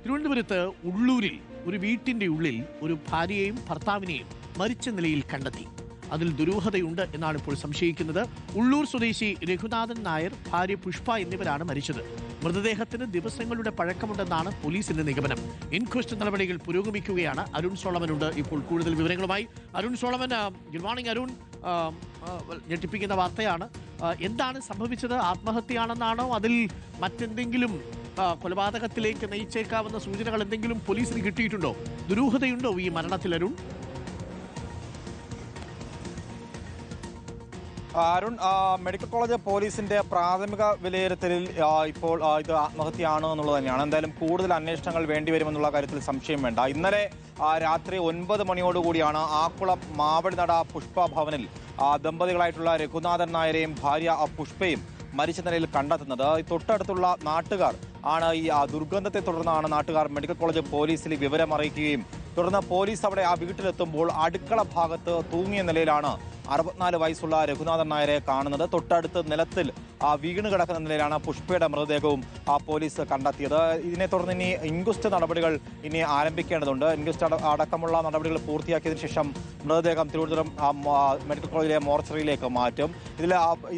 തിരുവനന്തപുരത്ത് ഉള്ളൂരിൽ ഒരു വീട്ടിന്റെ ഉള്ളിൽ ഒരു ഭാര്യയെയും ഭർത്താവിനെയും മരിച്ച നിലയിൽ കണ്ടെത്തി. അതിൽ ദുരൂഹതയുണ്ട് എന്നാണ് ഇപ്പോൾ സംശയിക്കുന്നത്. ഉള്ളൂർ സ്വദേശി രഘുനാഥൻ നായർ, ഭാര്യ പുഷ്പ എന്നിവരാണ് മരിച്ചത്. മൃതദേഹത്തിന് ദിവസങ്ങളുടെ പഴക്കമുണ്ടെന്നാണ് പോലീസിന്റെ നിഗമനം. ഇൻക്വസ്റ്റ് നടപടികൾ പുരോഗമിക്കുകയാണ്. അരുൺ സോളമനുണ്ട് ഇപ്പോൾ കൂടുതൽ വിവരങ്ങളുമായി. Arun Solomon, good morning Arun. ഞെട്ടിപ്പിക്കുന്ന വാർത്തയാണ്. എന്താണ് സംഭവിച്ചത്? ആത്മഹത്യയാണെന്നാണോ, അതിൽ മറ്റെന്തെങ്കിലും കൊലപാതകത്തിലേക്ക് നയിച്ചേക്കാവുന്ന സൂചനകൾ എന്തെങ്കിലും പോലീസിന് കിട്ടിയിട്ടുണ്ടോ? ദുരൂഹതയുണ്ടോ ഈ മരണത്തിൽ അരുൺ? അരുൺ, മെഡിക്കൽ കോളേജ് പോലീസിന്റെ പ്രാഥമിക വിലയിരുത്തലിൽ ഇപ്പോൾ ഇത് ആത്മഹത്യയാണ് എന്നുള്ളത് തന്നെയാണ്. എന്തായാലും കൂടുതൽ അന്വേഷണങ്ങൾ വേണ്ടിവരുമെന്നുള്ള കാര്യത്തിൽ സംശയം വേണ്ട. ഇന്നലെ രാത്രി 9 മണിയോടുകൂടിയാണ് ആക്കുളം മാവടിനട പുഷ്പ ഭവനിൽ ദമ്പതികളായിട്ടുള്ള രഘുനാഥൻ നായരെയും ഭാര്യ പുഷ്പയും മരിച്ച നിലയിൽ കണ്ടെത്തുന്നത്. തൊട്ടടുത്തുള്ള നാട്ടുകാർ ആണ് ഈ ദുർഗന്ധത്തെ തുടർന്നാണ് നാട്ടുകാർ മെഡിക്കൽ കോളേജ് പോലീസിൽ വിവരം അറിയിക്കുകയും തുടർന്ന് പോലീസ് അവിടെ ആ വീട്ടിലെത്തുമ്പോൾ അടുക്കള ഭാഗത്ത് തൂങ്ങിയ നിലയിലാണ് 64 വയസ്സുള്ള രഘുനാഥൻ നായരെ കാണുന്നത്. തൊട്ടടുത്ത് നിലത്തിൽ വീണ് കിടക്കുന്ന നിലയിലാണ് പുഷ്പയുടെ മൃതദേഹവും പോലീസ് കണ്ടെത്തിയത്. ഇതിനെ തുടർന്ന് ഇനി ഇൻക്വസ്റ്റ് നടപടികൾ ഇനി ആരംഭിക്കേണ്ടതുണ്ട്. ഇൻക്വസ്റ്റ് അടക്കമുള്ള നടപടികൾ പൂർത്തിയാക്കിയതിനു ശേഷം മൃതദേഹം തിരുവനന്തപുരം മെഡിക്കൽ കോളേജിലെ മോർച്ചറിയിലേക്ക് മാറ്റും.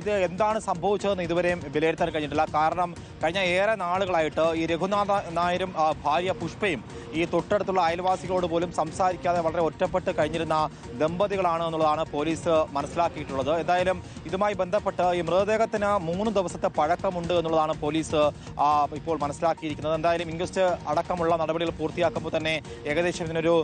ഇത് എന്താണ് സംഭവിച്ചതെന്ന് ഇതുവരെയും വിലയിരുത്താൻ കഴിഞ്ഞിട്ടില്ല. കാരണം കഴിഞ്ഞ ഏറെ നാളുകളായിട്ട് ഈ രഘുനാഥ നായരും ഭാര്യ പുഷ്പയും ഈ തൊട്ടടുത്തുള്ള അയൽവാസികളോട് പോലും സംസാരിക്കാതെ വളരെ ഒറ്റപ്പെട്ട് കഴിഞ്ഞിരുന്ന ദമ്പതികളാണ് എന്നുള്ളതാണ് പോലീസ് മനസ്സിലാക്കിയിട്ടുള്ളത്. എന്തായാലും ഇതുമായി ബന്ധപ്പെട്ട് ഈ മൃതദേഹത്തിന് 3 ദിവസത്തെ പഴക്കമുണ്ട് എന്നുള്ളതാണ് പോലീസ് ഇപ്പോൾ മനസ്സിലാക്കിയിരിക്കുന്നത്. എന്തായാലും ഇൻക്വസ്റ്റ് അടക്കമുള്ള നടപടികൾ പൂർത്തിയാക്കുമ്പോൾ തന്നെ ഏകദേശം ഇതിനൊരു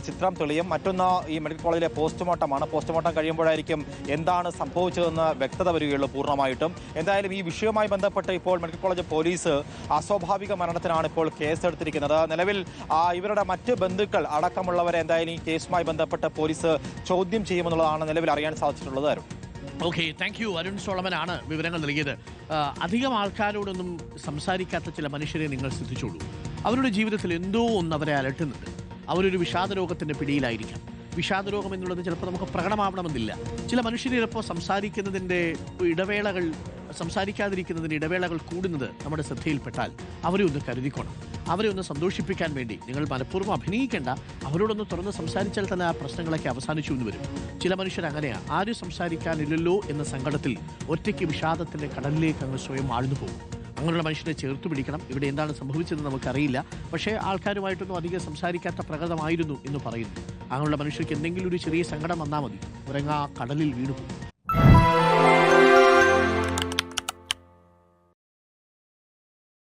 ചിത്രം തെളിയും. മറ്റൊന്ന് ഈ മെഡിക്കൽ കോളേജിലെ പോസ്റ്റ്മോർട്ടമാണ്. പോസ്റ്റ്മോർട്ടം കഴിയുമ്പോഴായിരിക്കും എന്താണ് സംഭവിച്ചതെന്ന് വ്യക്തത വരികയുള്ളൂ പൂർണ്ണമായിട്ടും. എന്തായാലും ഈ വിഷയവുമായി ബന്ധപ്പെട്ട് ഇപ്പോൾ മെഡിക്കൽ കോളേജ് പോലീസ് അസ്വാഭാവിക മരണത്തിനാണ് ഇപ്പോൾ കേസെടുത്തിരിക്കുന്നത്. നിലവിൽ ഇവരുടെ മറ്റ് ബന്ധുക്കൾ അടക്കമുള്ളവരെ എന്തായാലും ഈ കേസുമായി ബന്ധപ്പെട്ട് പോലീസ് ചോദ്യം ചെയ്യുമെന്നുള്ളതാണ് നിലവിൽ അറിയാൻ സാധിച്ചിട്ടുള്ളത്. Okay, thank you. അരുൺ സോളമനാണ് വിവരങ്ങൾ നൽകിയത്. അധികം ആൾക്കാരോടൊന്നും സംസാരിക്കാത്ത ചില മനുഷ്യരെ നിങ്ങൾ ശ്രദ്ധിച്ചോളൂ. അവരുടെ ജീവിതത്തിൽ എന്തോ ഒന്ന് അവരെ അലട്ടുന്നുണ്ട്. അവരൊരു വിഷാദരോഗത്തിൻ്റെ പിടിയിലായിരിക്കാം. വിഷാദരോഗം എന്നുള്ളത് ചിലപ്പോൾ നമുക്ക് പ്രകടമാവണമെന്നില്ല. ചില മനുഷ്യർ ചിലപ്പോൾ സംസാരിക്കാതിരിക്കുന്നതിൻ്റെ ഇടവേളകൾ കൂടുന്നത് നമ്മുടെ ശ്രദ്ധയിൽപ്പെട്ടാൽ അവരെ ഒന്ന് കരുതിക്കോണം. അവരെ ഒന്ന് സന്തോഷിപ്പിക്കാൻ വേണ്ടി നിങ്ങൾ മനഃപൂർവ്വം അഭിനയിക്കേണ്ട. അവരോടൊന്ന് തുറന്ന് സംസാരിച്ചാൽ തന്നെ ആ പ്രശ്നങ്ങളൊക്കെ അവസാനിച്ചു എന്ന് വരും. ചില മനുഷ്യർ അങ്ങനെയാണ്. ആരും സംസാരിക്കാനില്ലല്ലോ എന്ന സങ്കടത്തിൽ ഒറ്റയ്ക്ക് വിഷാദത്തിൻ്റെ കടലിലേക്ക് അങ്ങ് സ്വയം ആഴ്ന്നു പോകും. അങ്ങനെയുള്ള മനുഷ്യരെ ചേർത്ത് പിടിക്കണം. ഇവിടെ എന്താണ് സംഭവിച്ചതെന്ന് നമുക്കറിയില്ല. പക്ഷേ ആൾക്കാരുമായിട്ടൊന്നും അധികം സംസാരിക്കാത്ത പ്രകൃതമായിരുന്നു എന്ന് പറയുന്നു. അങ്ങനെയുള്ള മനുഷ്യർക്ക് എന്തെങ്കിലും ഒരു ചെറിയ സങ്കടം വന്നാൽ മതി, ഉറങ്ങാ കടലിൽ വീണു പോകും.